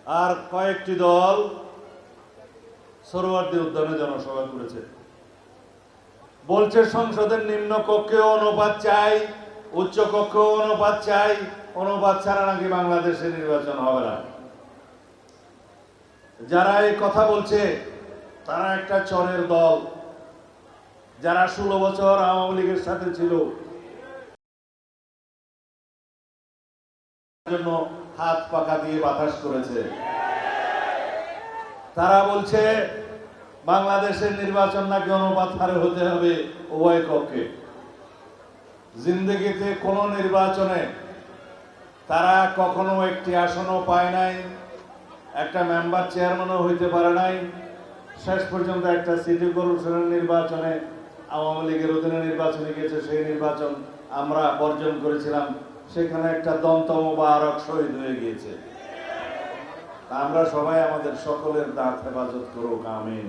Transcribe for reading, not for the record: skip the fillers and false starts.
আর কয়েকটি দল সরোয়ার্দী উদ্যানে জনসভা করেছে, বলছে সংসদের নিম্ন কক্ষেও অনুপাত চাই, উচ্চ কক্ষেও অনুপাত চাই, অনুপাত ছাড়া নাকি বাংলাদেশে নির্বাচন হবে না। যারা এই কথা বলছে তারা একটা চরের দল, যারা 16 বছর আওয়ামী লীগের সাথে ছিল, জন্য হাত পাকা দিয়ে বাতাস করেছে। তারা বলছে বাংলাদেশের নির্বাচন নাকি অনুপাত হারে হতে হবে উভয় কক্ষে। জিন্দেগিতে কোন নির্বাচনে তারা কখনো একটি আসনও পায় নাই, একটা মেম্বার চেয়ারম্যানও হইতে পারে নাই। শেষ পর্যন্ত একটা সিটি কর্পোরেশনের নির্বাচনে আওয়ামী লীগের অধীনে নির্বাচনে গিয়েছে, সেই নির্বাচন আমরা বর্জন করেছিলাম, সেখানে একটা দন্ত মোবারক শহীদ হয়ে গিয়েছে। আমরা সবাই আমাদের সকলের দাঁত হেফাজত করুক, আমিন।